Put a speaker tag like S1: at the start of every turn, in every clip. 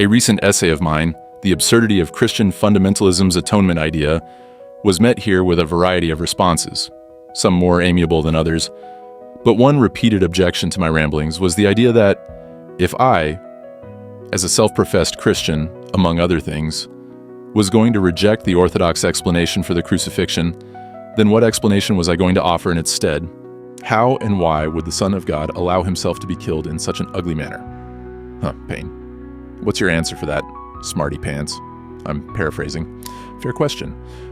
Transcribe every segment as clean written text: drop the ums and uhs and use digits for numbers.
S1: A recent essay of mine, The Absurdity of Christian Fundamentalism's Atonement Idea, was met here with a variety of responses, some more amiable than others. But one repeated objection to my ramblings was the idea that if I, as a self-professed Christian, among other things, was going to reject the orthodox explanation for the crucifixion, then what explanation was I going to offer in its stead? How and why would the Son of God allow himself to be killed in such an ugly manner? Payne. What's your answer for that, smarty pants? I'm paraphrasing. Fair question.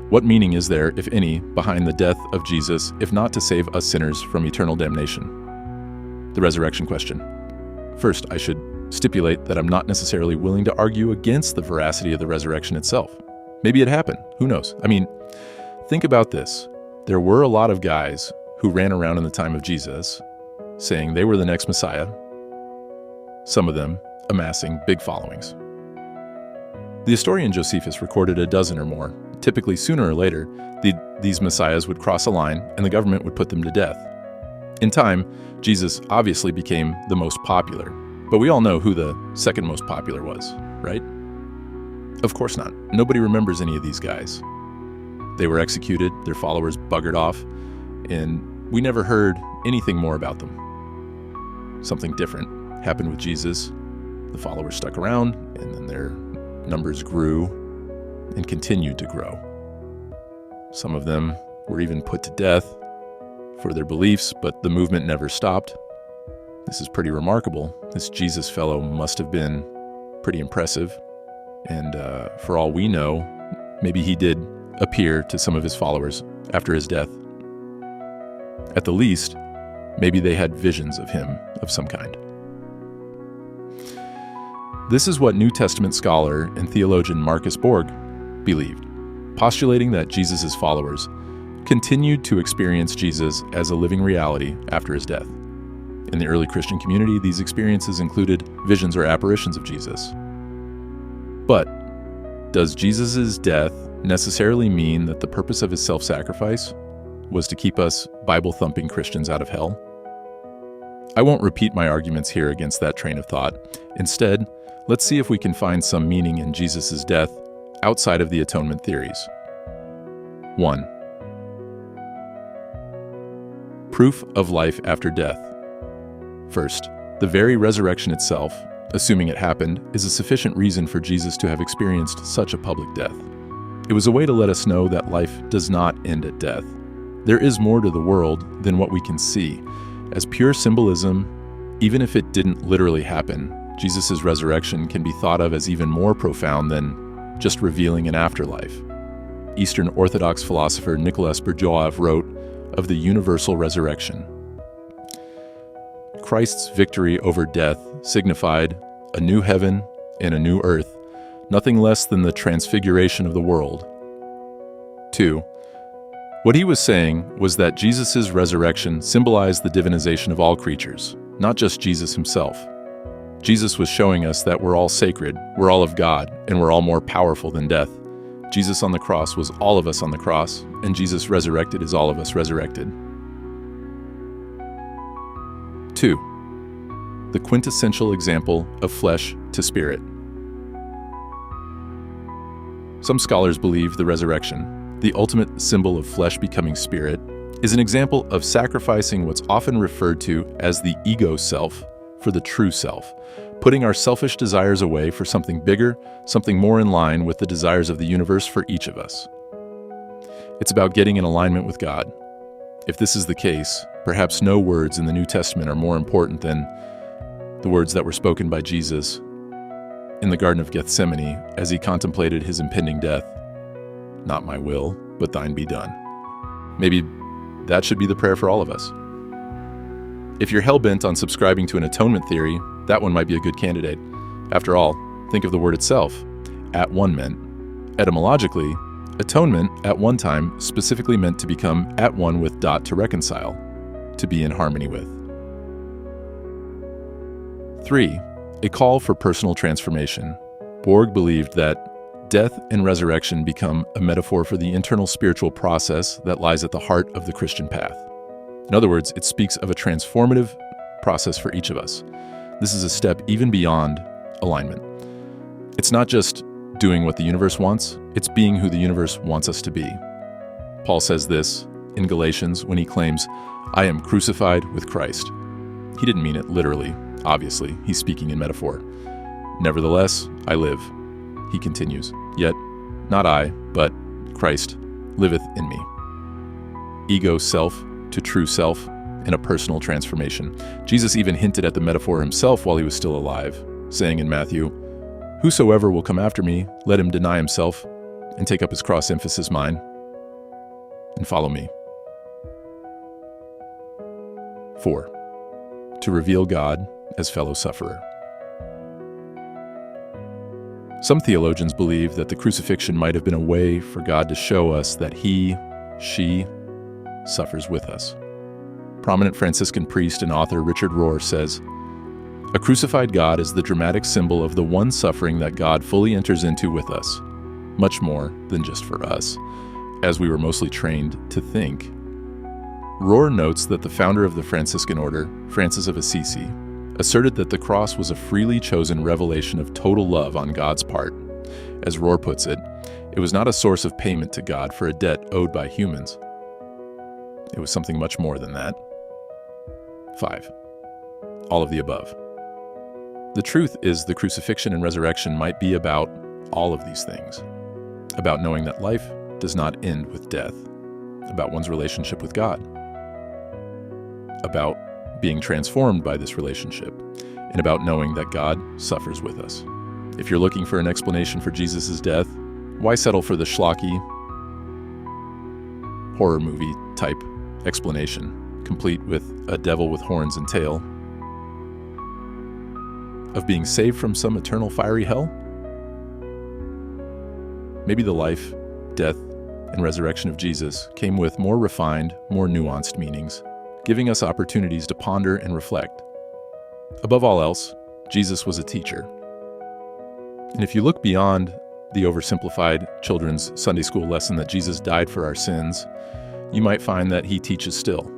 S1: What meaning is there, if any, behind the death of Jesus, if not to save us sinners from eternal damnation? The resurrection question. First, I should stipulate that I'm not necessarily willing to argue against the veracity of the resurrection itself. Maybe it happened. Who knows? I mean, think about this. There were a lot of guys who ran around in the time of Jesus saying they were the next Messiah, some of them amassing big followings. The historian Josephus recorded a dozen or more. Typically, sooner or later, these messiahs would cross a line and the government would put them to death. In time, Jesus obviously became the most popular, but we all know who the second most popular was, right? Of course not. Nobody remembers any of these guys. They were executed, their followers buggered off, and we never heard anything more about them. Something different happened with Jesus. The followers stuck around, and then their numbers grew and continued to grow. Some of them were even put to death for their beliefs, but the movement never stopped. This is pretty remarkable. This Jesus fellow must have been pretty impressive, and for all we know, maybe he did appear to some of his followers after his death. At the least, maybe they had visions of him of some kind. This is what New Testament scholar and theologian Marcus Borg believed, postulating that Jesus' followers continued to experience Jesus as a living reality after his death. In the early Christian community, these experiences included visions or apparitions of Jesus. But does Jesus' death necessarily mean that the purpose of his self-sacrifice was to keep us Bible-thumping Christians out of hell? I won't repeat my arguments here against that train of thought. Instead, let's see if we can find some meaning in Jesus' death outside of the atonement theories. 1. Proof of life after death. First, the very resurrection itself, assuming it happened, is a sufficient reason for Jesus to have experienced such a public death. It was a way to let us know that life does not end at death. There is more to the world than what we can see. As pure symbolism, even if it didn't literally happen, Jesus' resurrection can be thought of as even more profound than just revealing an afterlife. Eastern Orthodox philosopher Nicholas Berjoev wrote of the universal resurrection. Christ's victory over death signified a new heaven and a new earth, nothing less than the transfiguration of the world. 2. What he was saying was that Jesus' resurrection symbolized the divinization of all creatures, not just Jesus himself. Jesus was showing us that we're all sacred, we're all of God, and we're all more powerful than death. Jesus on the cross was all of us on the cross, and Jesus resurrected is all of us resurrected. 2. The quintessential example of flesh to spirit. Some scholars believe the resurrection, the ultimate symbol of flesh becoming spirit, is an example of sacrificing what's often referred to as the ego self for the true self, putting our selfish desires away for something bigger, something more in line with the desires of the universe for each of us. It's about getting in alignment with God. If this is the case, perhaps no words in the New Testament are more important than the words that were spoken by Jesus in the Garden of Gethsemane as he contemplated his impending death. Not my will, but thine be done. Maybe that should be the prayer for all of us. If you're hell-bent on subscribing to an atonement theory, that one might be a good candidate. After all, think of the word itself. At one meant. Etymologically, atonement at one time specifically meant to become at one with, to reconcile, to be in harmony with. 3. A call for personal transformation. Borg believed that death and resurrection become a metaphor for the internal spiritual process that lies at the heart of the Christian path. In other words, it speaks of a transformative process for each of us. This is a step even beyond alignment. It's not just doing what the universe wants, it's being who the universe wants us to be. Paul says this in Galatians when he claims, "I am crucified with Christ." He didn't mean it literally, obviously. He's speaking in metaphor. "Nevertheless, I live," he continues. "Yet, not I, but Christ liveth in me." Ego self to true self in a personal transformation. Jesus even hinted at the metaphor himself while he was still alive, saying in Matthew, "Whosoever will come after me, let him deny himself and take up his cross," emphasis mine, "and follow me." 4. To reveal God as fellow sufferer. Some theologians believe that the crucifixion might have been a way for God to show us that she suffers with us. Prominent Franciscan priest and author Richard Rohr says, "A crucified God is the dramatic symbol of the one suffering that God fully enters into with us, much more than just for us, as we were mostly trained to think." Rohr notes that the founder of the Franciscan order, Francis of Assisi, asserted that the cross was a freely chosen revelation of total love on God's part. As Rohr puts it, it was not a source of payment to God for a debt owed by humans. It was something much more than that. 5. All of the above. The truth is the crucifixion and resurrection might be about all of these things. About knowing that life does not end with death. About one's relationship with God. About being transformed by this relationship. And about knowing that God suffers with us. If you're looking for an explanation for Jesus' death, why settle for the schlocky, horror movie type explanation, complete with a devil with horns and tail, of being saved from some eternal fiery hell? Maybe the life, death, and resurrection of Jesus came with more refined, more nuanced meanings, giving us opportunities to ponder and reflect. Above all else, Jesus was a teacher. And if you look beyond the oversimplified children's Sunday school lesson that Jesus died for our sins, you might find that he teaches still.